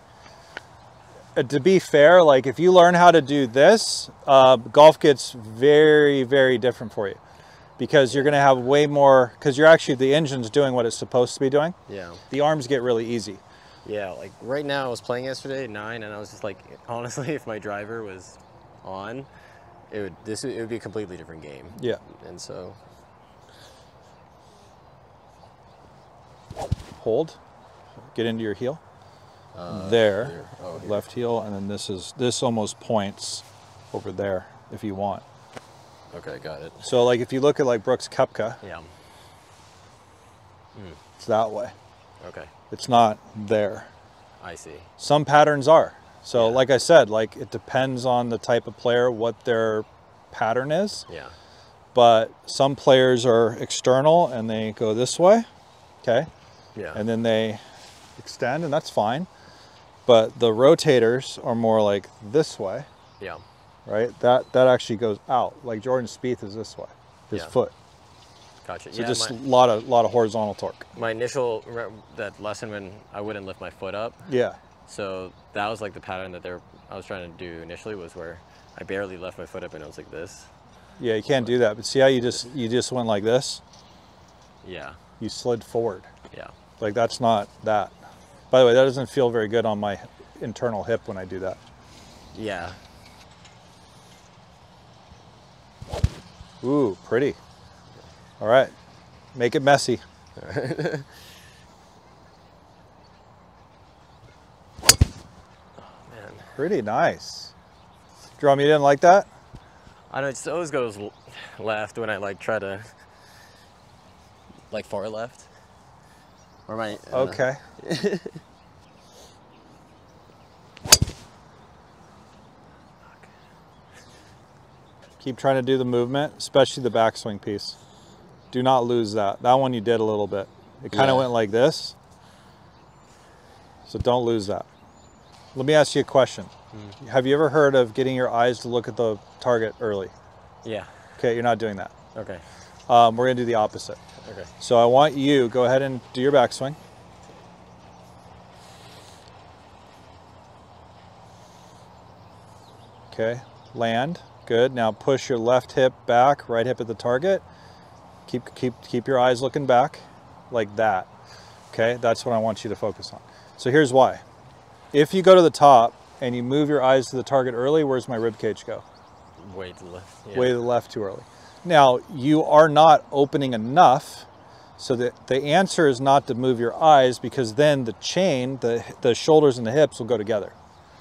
to be fair, like if you learn how to do this, golf gets very, very different for you, because you're going to have way more, because you're actually, the engine's doing what it's supposed to be doing. Yeah. The arms get really easy. Yeah, like right now I was playing yesterday at 9, and I was just like, honestly, if my driver was on, it would be a completely different game. Yeah. And so Hold, get into your heel. There, here. Oh, here. left heel, and then this almost points over there if you want. Okay, got it. So like if you look at like Brooks Koepka, Yeah. it's that way. Okay, It's not there. I see. Some patterns are. So Yeah. like I said, like it depends on the type of player, what their pattern is. Yeah. but some players are external and they go this way, okay? Yeah. And then they extend, and that's fine. But the rotators are more like this way. Yeah. Right? That actually goes out. Like Jordan Spieth is this way, his foot. Gotcha. So yeah, just a lot of horizontal torque. My initial, that lesson when I wouldn't lift my foot up. Yeah. So that was like the pattern that I was trying to do initially, was where I barely left my foot up and it was like this. Yeah, you can't do that. But see how you just went like this? Yeah. You slid forward. Yeah. Like that's not that. By the way, that doesn't feel very good on my internal hip when I do that. Yeah. Ooh, pretty. All right. Make it messy. Man. Pretty nice. Drum, you didn't like that? I know, it always goes left when I like try to, like far left. Or my, okay. Keep trying to do the movement, especially the backswing piece. Do not lose that. That one you did a little bit. It kind of went like this. So don't lose that. Let me ask you a question. Have you ever heard of getting your eyes to look at the target early? Yeah. Okay, you're not doing that. Okay. We're gonna do the opposite. Okay. So I want you, go ahead and do your backswing. Okay, land, good. Now push your left hip back, right hip at the target. Keep your eyes looking back, like that. Okay, that's what I want you to focus on. So here's why. If you go to the top and you move your eyes to the target early, where's my rib cage go? Way to the left. Yeah. Way to the left too early. Now, you are not opening enough, so that the answer is not to move your eyes, because then the chain, the shoulders and the hips will go together.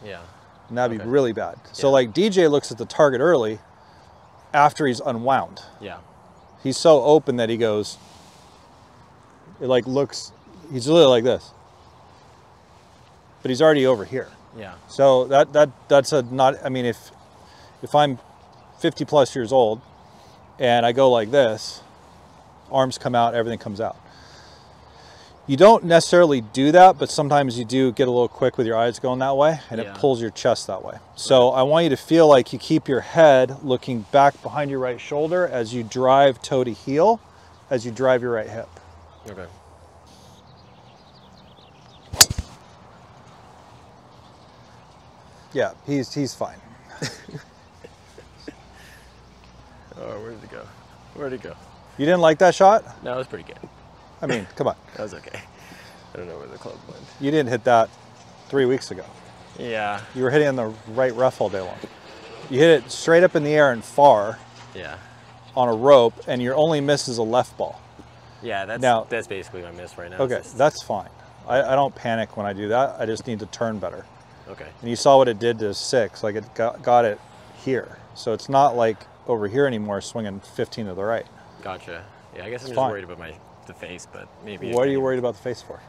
Yeah. And that'd be really bad. So like DJ looks at the target early after he's unwound. Yeah. He's so open that he goes, it like looks, he's literally like this. But he's already over here. Yeah. So that's a not, I mean, if I'm 50 plus years old and I go like this, arms come out, everything comes out. You don't necessarily do that, but sometimes you do get a little quick with your eyes going that way, and it pulls your chest that way. So I want you to feel like you keep your head looking back behind your right shoulder as you drive toe to heel, as you drive your right hip. Okay. Yeah, he's fine. Oh, where did it go? Where'd it go? You didn't like that shot? No, it was pretty good. I mean, come on. That was okay. I don't know where the club went. You didn't hit that 3 weeks ago. Yeah. You were hitting in the right rough all day long. You hit it straight up in the air and far. Yeah. On a rope, and your only miss is a left ball. Yeah, that's basically my miss right now. Okay, that's fine. I don't panic when I do that. I just need to turn better. Okay. And you saw what it did to 6. Like it got it here. So it's not like over here anymore, swinging 15 to the right. Gotcha. Yeah, I guess I'm just worried about the face, but maybe. What are you worried about the face for?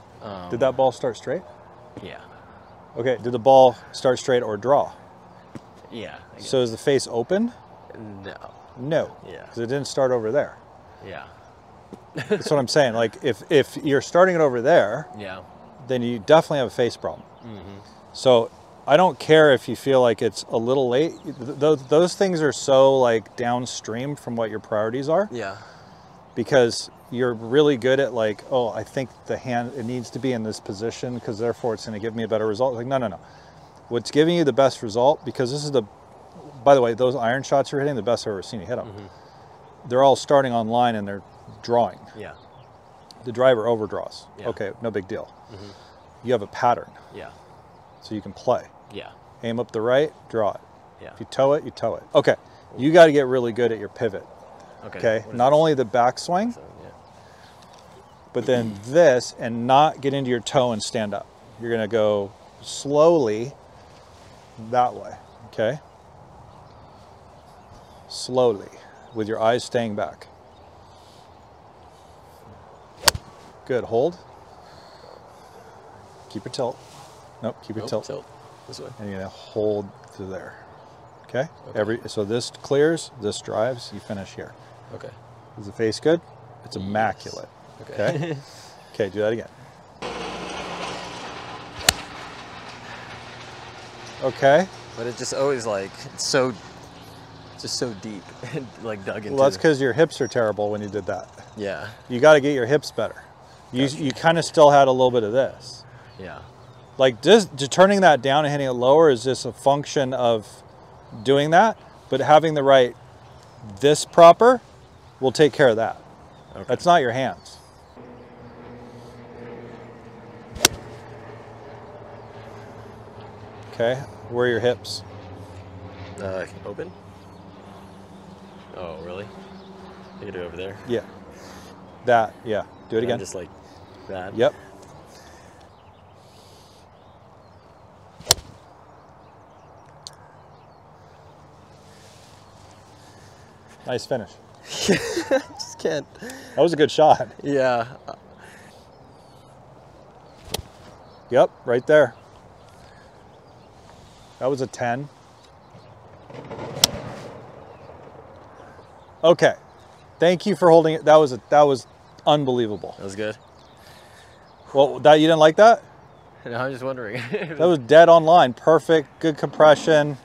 Did that ball start straight? Yeah. Okay, did the ball start straight or draw? Yeah. So is the face open? No. No. Yeah. Because it didn't start over there. Yeah. That's what I'm saying. Like if you're starting it over there, then you definitely have a face problem. So I don't care if you feel like it's a little late. Those things are so like downstream from what your priorities are. Yeah. Because you're really good at like, oh, I think the hand, it needs to be in this position because therefore it's going to give me a better result. Like, no. What's giving you the best result, because this is by the way, those iron shots you're hitting, the best I've ever seen you hit them. They're all starting on line and they're drawing. Yeah. The driver overdraws. Yeah. Okay, no big deal. You have a pattern. Yeah. So you can play. Yeah. Aim up the right, draw it. Yeah. If you toe it, you toe it. Okay, you got to get really good at your pivot. Okay, not only the backswing, but then this, and not get into your toe and stand up. You're going to go slowly that way, okay? Slowly, with your eyes staying back. Good, hold. Keep your tilt. Nope, keep your tilt. This way. And you're going to hold to there, okay? So this clears, this drives, you finish here. Okay. Is the face good? It's immaculate. Okay. Okay, do that again. Okay. But it's just always like, it's just so deep and like dug into. Well, that's because your hips are terrible when you did that. Yeah. You got to get your hips better. You kind of still had a little bit of this. Yeah. Like just turning that down and hitting it lower is just a function of doing that, but having the right this proper will take care of that. Okay. That's not your hands. Okay, where are your hips? Open? Oh, really? You get it over there? Yeah. That, yeah. Do it again. Just like that? Yep. Nice finish. I just can't. That was a good shot. Yeah. Yep, right there. That was a 10. Okay. Thank you for holding it. That was unbelievable. That was good. Well, you didn't like that? No, I'm just wondering. That was dead on line. Perfect. Good compression.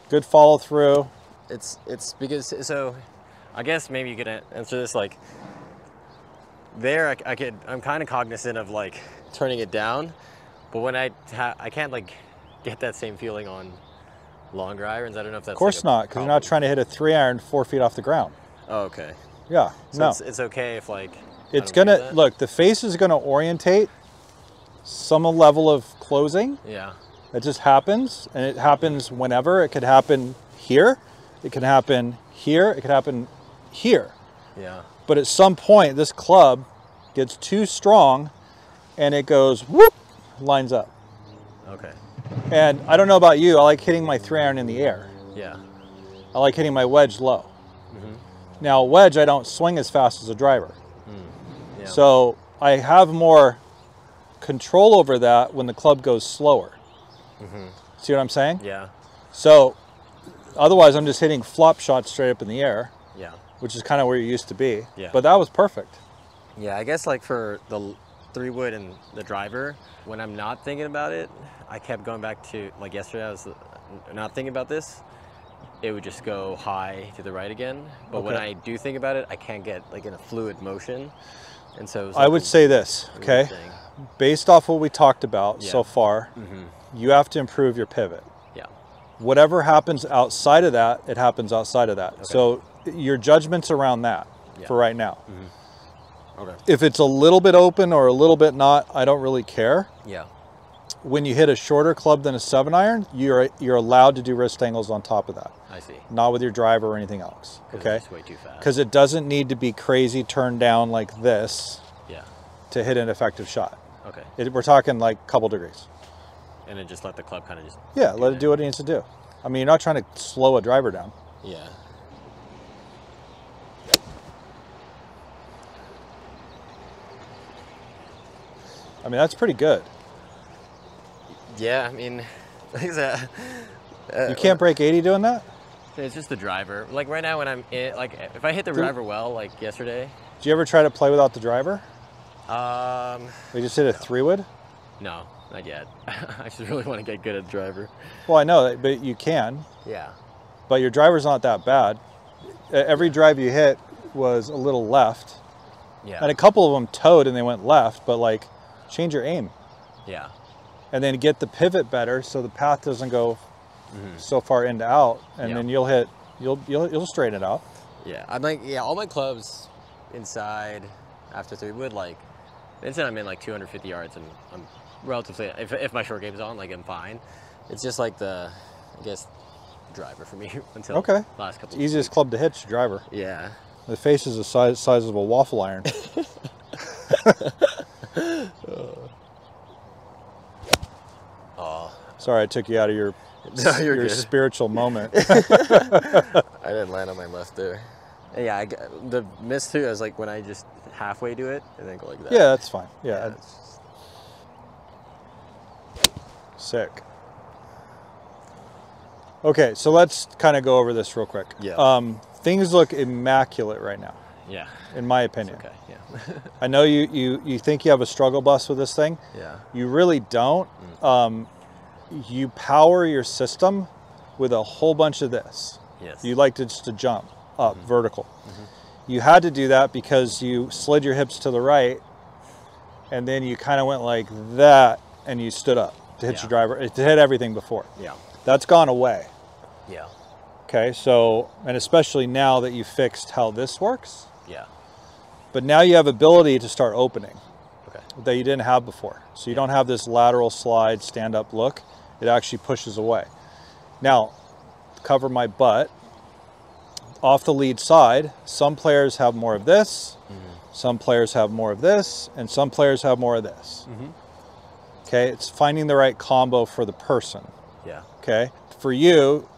Good follow through. It's because, so I guess maybe you could answer this like there. I'm kind of cognizant of like turning it down, but when I can't like get that same feeling on longer irons. I don't know if that's. Of course not, because you're not trying to hit a 3-iron 4 feet off the ground. Oh, okay. Yeah. So no. it's okay if like. It's gonna look. The face is gonna orientate some level of closing. Yeah. It just happens, and it happens whenever. It could happen here. It can happen here. It could happen here. Yeah. But at some point, this club gets too strong, and it goes whoop, lines up. Okay. And I don't know about you. I like hitting my 3-iron in the air. Yeah. I like hitting my wedge low. Now, wedge, I don't swing as fast as a driver. Yeah. So I have more control over that when the club goes slower. See what I'm saying? Yeah. So otherwise, I'm just hitting flop shots straight up in the air. Yeah. Which is kind of where you used to be. Yeah. But that was perfect. Yeah, I guess like for the 3-wood and the driver, when I'm not thinking about it, I kept going back to, like yesterday, I was not thinking about this. It would just go high to the right again. But when I do think about it, I can't get like in a fluid motion. And so it was like I would say this, okay? Based off what we talked about so far, you have to improve your pivot. Yeah. Whatever happens outside of that, it happens outside of that. Okay. So your judgment's around that for right now. Okay. If it's a little bit open or a little bit not, I don't really care. Yeah. When you hit a shorter club than a 7-iron, you're allowed to do wrist angles on top of that. I see. Not with your driver or anything else. Okay. It's way too fast. Because it doesn't need to be crazy turned down like this. Yeah. To hit an effective shot. Okay. We're talking like a couple degrees. And then just let the club kind of just. Yeah, let it do what it needs to do. I mean, you're not trying to slow a driver down. Yeah. I mean, that's pretty good. Yeah, I mean, you can't break 80 doing that? It's just the driver. Like right now when I'm in, like if I hit the driver well, like yesterday. Do you ever try to play without the driver? We just hit a 3-wood? No, not yet. I just really want to get good at the driver. Well, I know that, but you can. Yeah. But your driver's not that bad. Every drive you hit was a little left. Yeah. And a couple of them towed and they went left, but like change your aim. Yeah. And then get the pivot better so the path doesn't go so far in to out, and then you'll straighten it out. Yeah, I'm like, all my clubs inside after 3-wood, like, inside I'm in like 250 yards, and I'm relatively, if my short game's on, like I'm fine. It's just like I guess, driver for me until the last couple. Easiest club to hit's your driver. Yeah. The face is the size of a waffle iron. Sorry, I took you out of your spiritual moment. I didn't land on my left there. Yeah, the miss too, I was like when I just halfway do it and then go like that. Yeah, that's fine. Yeah. Sick. Okay, so let's kind of go over this real quick. Yeah. things look immaculate right now. Yeah. In my opinion. Okay. Yeah. I know you think you have a struggle bus with this thing. Yeah. You really don't. You power your system with a whole bunch of this. Yes. You like to just to jump up vertical. You had to do that because you slid your hips to the right, and then you kind of went like that, and you stood up to hit your driver, to hit everything before. Yeah. That's gone away. Yeah. Okay, so, and especially now that you fixed how this works. Yeah. But now you have ability to start opening. Okay. That you didn't have before. So you don't have this lateral slide, stand up look. It actually pushes away. Now, cover my butt. Off the lead side, some players have more of this, some players have more of this, and some players have more of this. Okay, it's finding the right combo for the person. Yeah. Okay, for you,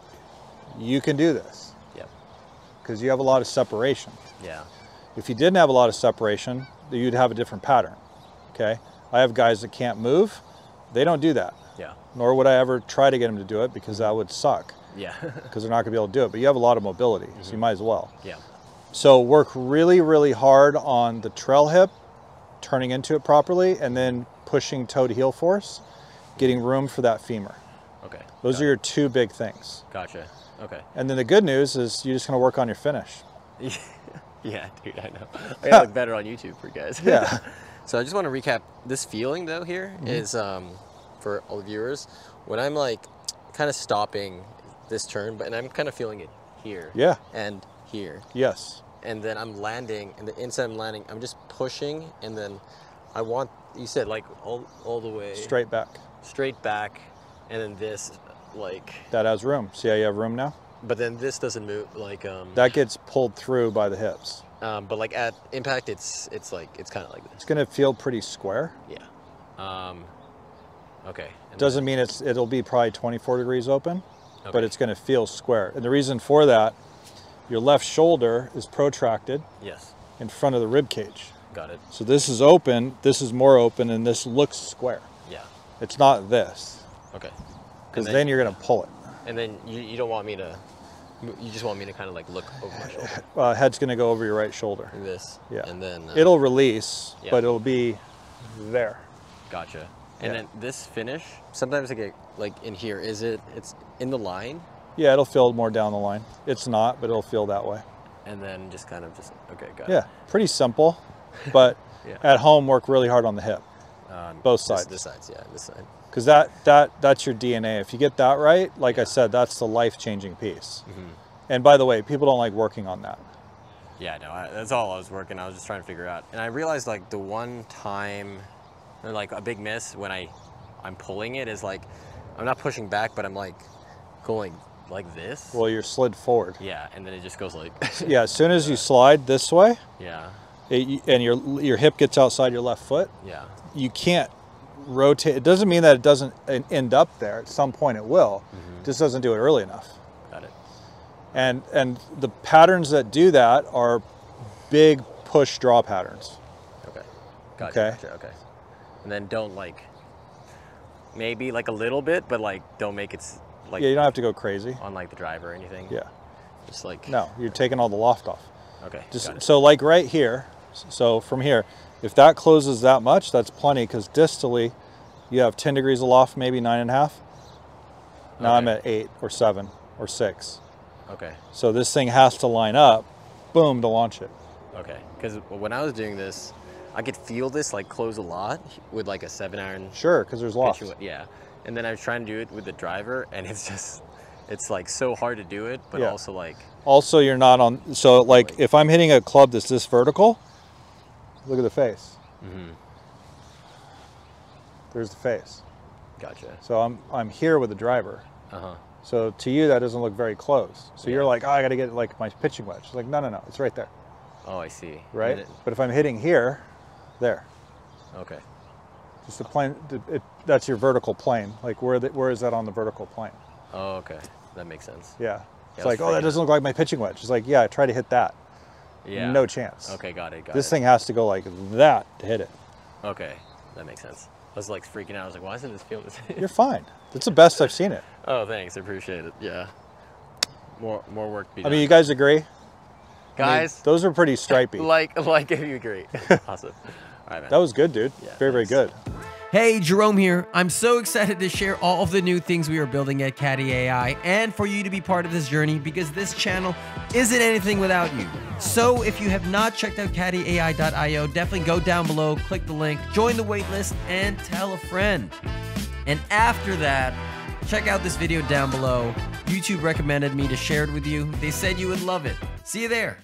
you can do this. Yep. Because you have a lot of separation. Yeah. If you didn't have a lot of separation, you'd have a different pattern. Okay, I have guys that can't move. They don't do that. Yeah. Nor would I ever try to get them to do it because that would suck. Yeah. Because they're not going to be able to do it. But you have a lot of mobility, so you might as well. Yeah. So work really, really hard on the trail hip, turning into it properly, and then pushing toe to heel force, getting room for that femur. Okay. Those are your two big things. Gotcha. Okay. And then the good news is you're just going to work on your finish. Yeah, dude, I know. I gotta look better on YouTube for you guys. Yeah. So I just want to recap this feeling though here is for all the viewers, when I'm like kind of stopping this turn, and I'm kind of feeling it here. Yeah. And here. Yes. And then I'm landing, and the inside I'm landing, I'm just pushing, and then I want, you said like all the way. Straight back. Straight back, and then this like. That has room. See how you have room now? But then this doesn't move like. That gets pulled through by the hips. But like at impact, it's like, it's kind of like this. It's going to feel pretty square. Yeah. Okay. And Doesn't mean it'll be probably 24 degrees open, okay. but it's going to feel square. And the reason for that, your left shoulder is protracted Yes. in front of the rib cage. Got it. So this is open, this is more open, and this looks square. Yeah. It's not this. Okay. Because then you're going to pull it. And then you don't want me to, you just want me to kind of like look over my shoulder. Head's going to go over your right shoulder. Like this. Yeah. And then. It'll release, yeah. but it'll be there. Gotcha. And Yeah. then this finish, sometimes I get like in here, it's in the line? Yeah, it'll feel more down the line. It's not, but it'll feel that way. And then just kind of okay, got it. Yeah, pretty simple, but Yeah. at home work really hard on the hip. Both sides. This sides, yeah, this side. Because that's your DNA. If you get that right, like I said, that's the life-changing piece. And by the way, people don't like working on that. Yeah, no, that's all I was working. I was just trying to figure out. And I realized like the one time, or like a big miss when I'm pulling it is like, I'm not pushing back, but I'm like going like this. Well, you're slid forward. Yeah, and then it just goes like. Yeah, as soon as you slide this way, Yeah. and your hip gets outside your left foot, Yeah. you can't rotate. It doesn't mean that it doesn't end up there. At some point it will. Just doesn't do it early enough. Got it. And the patterns that do that are big push draw patterns. Okay. Gotcha, Okay. Gotcha, okay. And then don't like, maybe like a little bit, but like don't make it like. Yeah, you don't have to go crazy. On like the driver or anything. Yeah. Just like. No, you're taking all the loft off. Okay. Just got it. so like right here. So from here, if that closes that much, that's plenty because distally, you have 10 degrees of loft, maybe 9.5. Now Okay. I'm at 8 or 7 or 6. Okay. So this thing has to line up, boom, to launch it. Okay. Because when I was doing this, I could feel this like close a lot with like a 7-iron. Sure, because there's loft. Yeah. And then I was trying to do it with the driver, and it's just, it's like so hard to do it, but Yeah. also like. Also, you're not on. So like if I'm hitting a club that's this vertical, look at the face. There's the face. Gotcha. So I'm here with the driver. So to you, that doesn't look very close. So you're like, oh, I got to get like my pitching wedge. It's like, no, it's right there. Oh, I see. Right? But if I'm hitting here, there. Okay. Just the plane, that's your vertical plane. Like where is that on the vertical plane? Oh, okay. That makes sense. Yeah. It's I like, was oh, that freaking doesn't look like my pitching wedge. It's like, yeah, I try to hit that. Yeah. No chance. Okay, got it. This thing has to go like that to hit it. Okay, that makes sense. I was like freaking out. I was like, why isn't this feeling the same? You're fine. That's the best I've seen it. Oh, thanks. I appreciate it. Yeah. More work to be I done. mean, you guys agree? Guys, those are pretty stripey. like if you agree. Awesome. All right, man. That was good, dude. Yeah, very good. Hey, Jerome here. I'm so excited to share all of the new things we are building at Caddy AI and for you to be part of this journey because this channel isn't anything without you. So if you have not checked out caddyai.io, definitely go down below, click the link, join the waitlist, and tell a friend. And after that, check out this video down below. YouTube recommended me to share it with you. They said you would love it. See you there.